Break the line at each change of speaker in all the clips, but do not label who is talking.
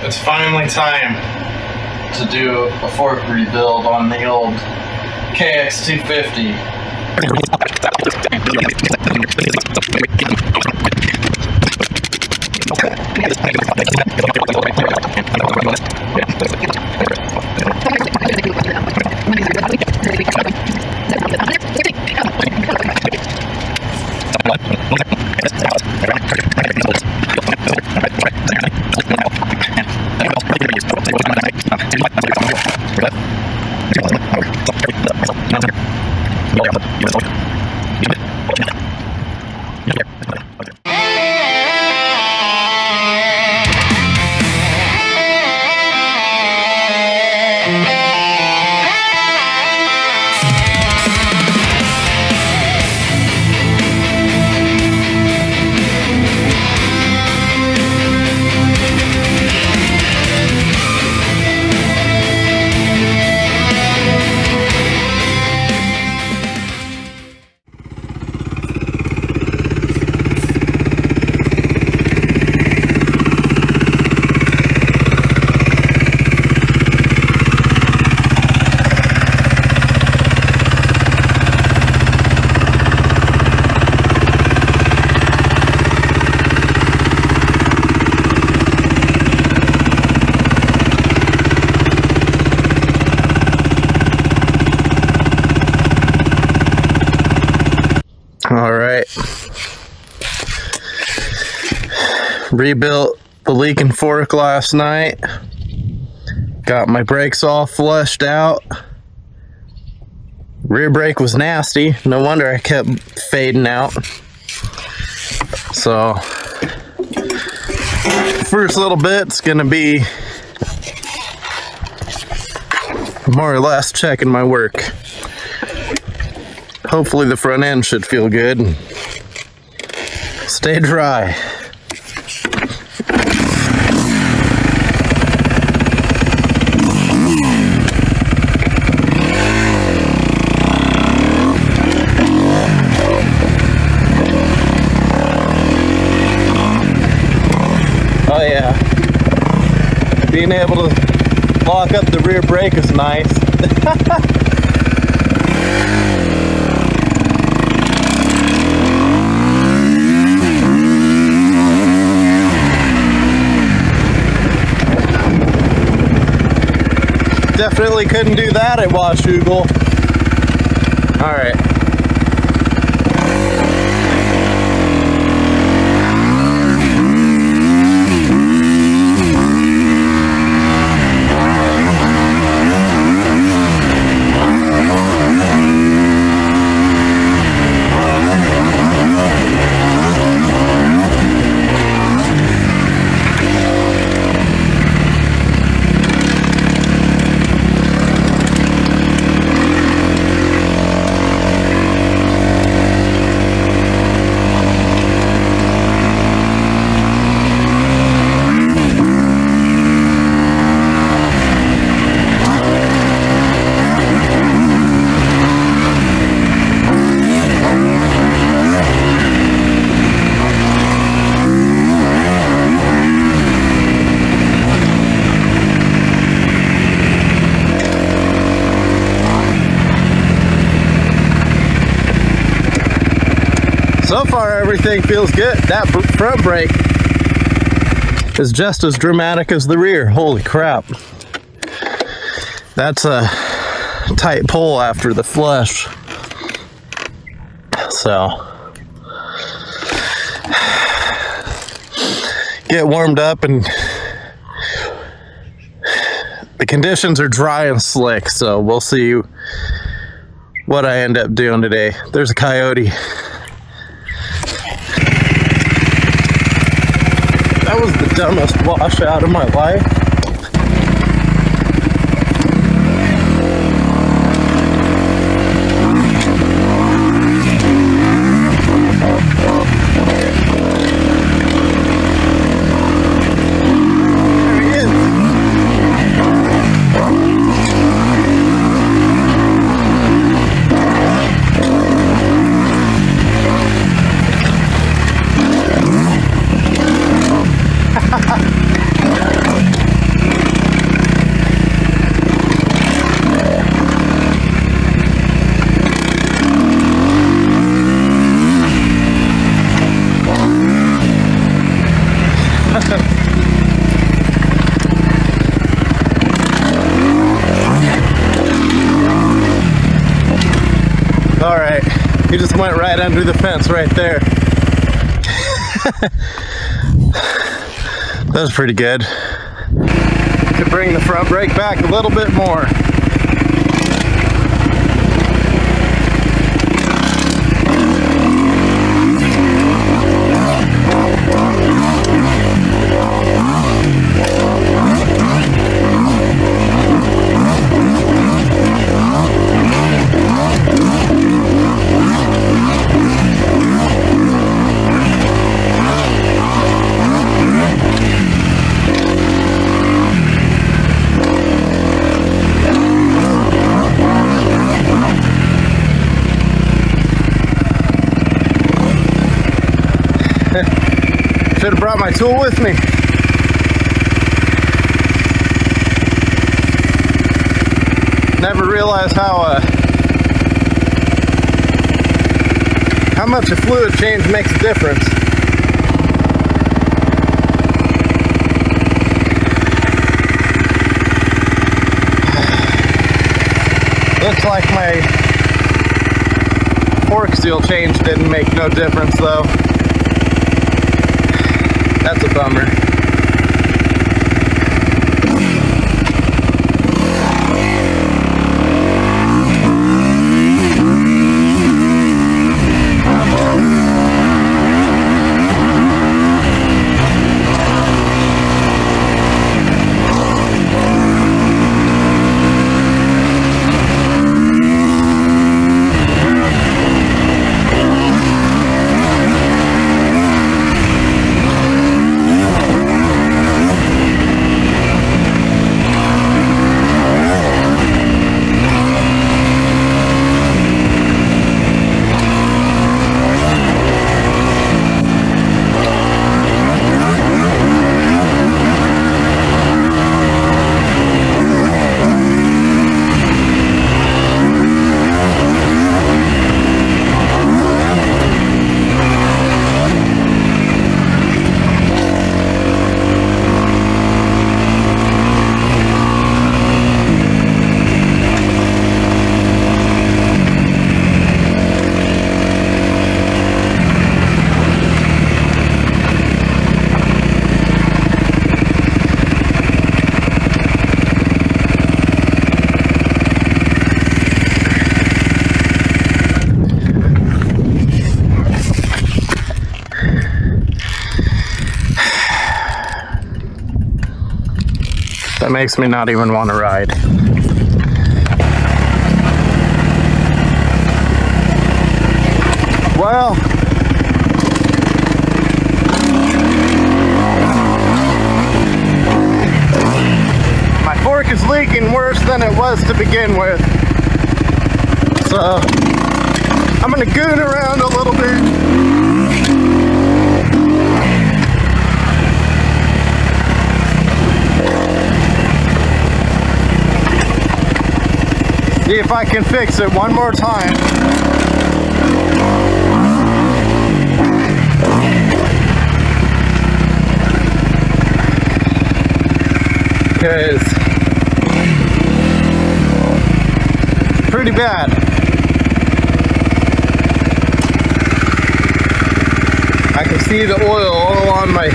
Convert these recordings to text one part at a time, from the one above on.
It's finally time to do a fork rebuild on the old KX250. Alright, rebuilt the leaking fork last night, got my brakes all flushed out. Rear brake was nasty, no wonder I kept fading out. So, first little bit's gonna be more or less checking my work. Hopefully the front end should feel good and stay dry. Oh yeah, being able to lock up the rear brake is nice. Definitely couldn't do that at Washougal. Alright. So far everything feels good. That front brake is just as dramatic as the rear. Holy crap. That's a tight pull after the flush. So, get warmed up and the conditions are dry and slick, so we'll see what I end up doing today. There's a coyote. That was the dumbest washout of my life. All right, he just went right under the fence right there. That was pretty good. Could bring the front brake back a little bit more. Should have brought my tool with me. Never realized how much a fluid change makes a difference. Looks like my fork seal change didn't make no difference though. That's a bummer. That makes me not even want to ride. Well, my fork is leaking worse than it was to begin with. So, I'm gonna goon around a little bit. See if I can fix it one more time. Because pretty bad. I can see the oil all on my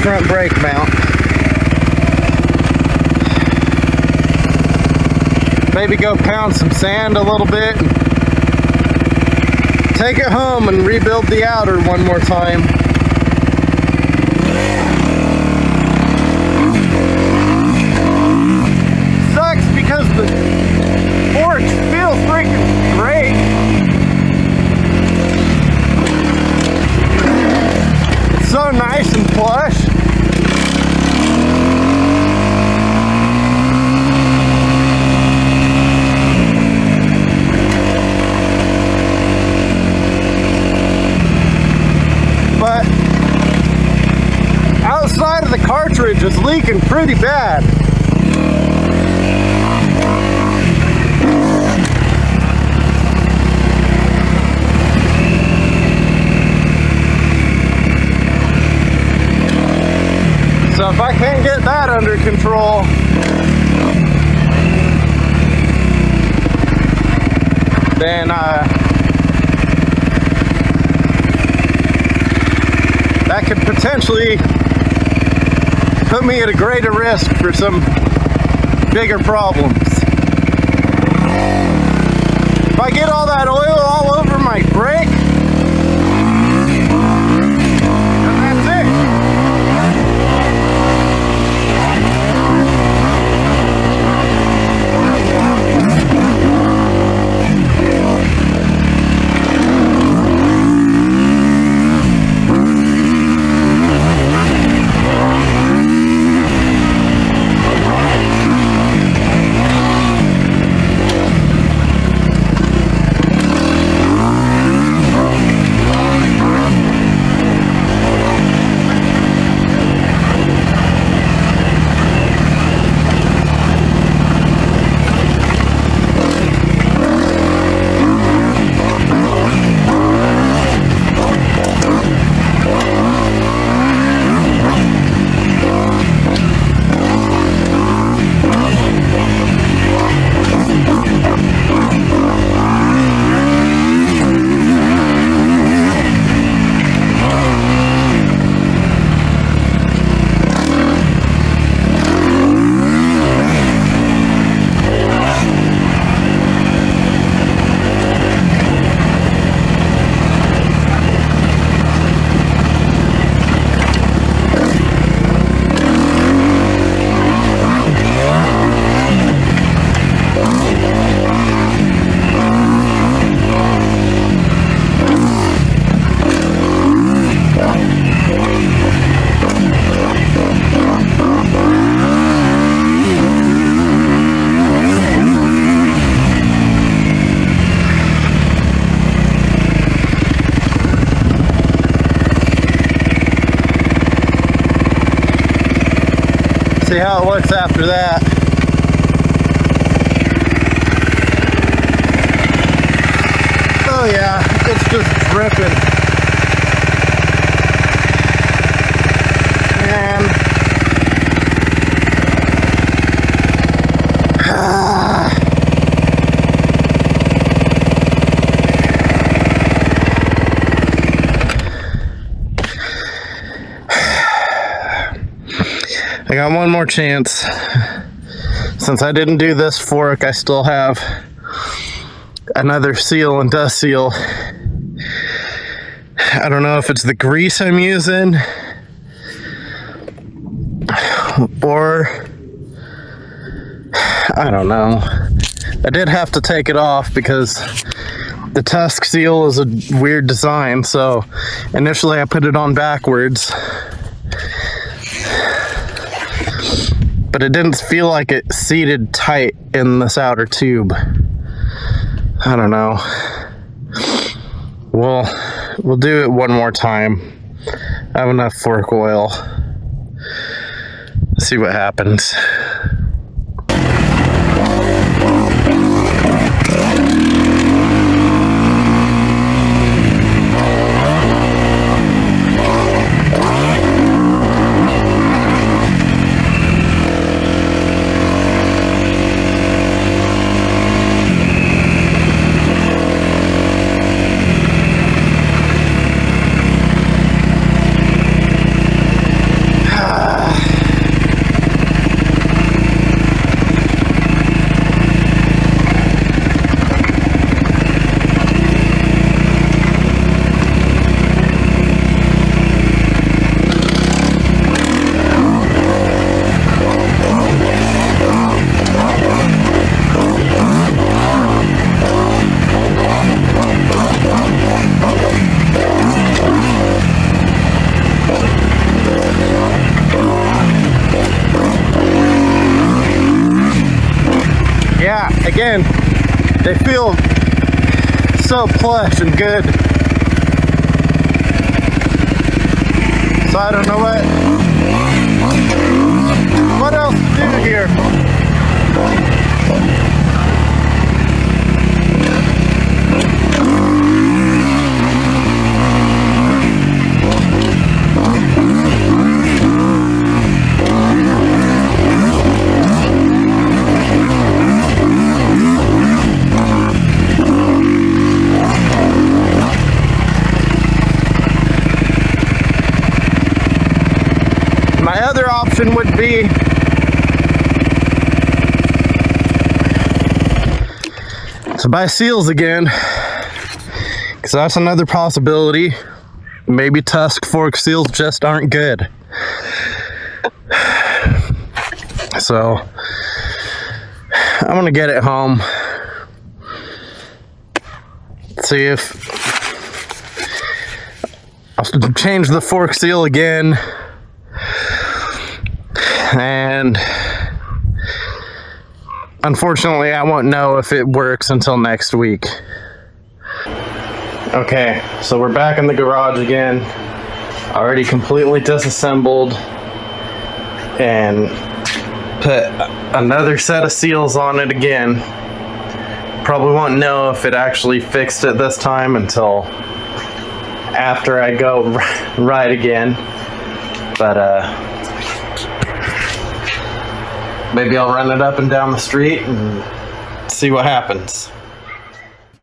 front brake mount. Maybe go pound some sand a little bit and take it home and rebuild the outer one more time. Sucks because the fork feels freaking great. It's so nice and plush. Outside of the cartridge is leaking pretty bad. So if I can't get that under control, then that could potentially put me at a greater risk for some bigger problems. If I get all that oil all over my brake, then that's it. See how it looks after that. Oh yeah, it's just dripping. Man. I got one more chance. Since I didn't do this fork, I still have another seal and dust seal. I don't know if it's the grease I'm using or I don't know. I did have to take it off because the tusk seal is a weird design, so initially I put it on backwards. But it didn't feel like it seated tight in this outer tube. I don't know. We'll do it one more time. I have enough fork oil. See what happens. Yeah, again, they feel so plush and good. So I don't know what else to do here. My other option would be to buy seals again, because that's another possibility. Maybe tusk fork seals just aren't good. So I'm gonna get it home, see if I'll change the fork seal again, and unfortunately I won't know if it works until next week. Okay, so we're back in the garage again, already completely disassembled and put another set of seals on it again. Probably won't know if it actually fixed it this time until after I go ride again, but maybe I'll run it up and down the street and see what happens.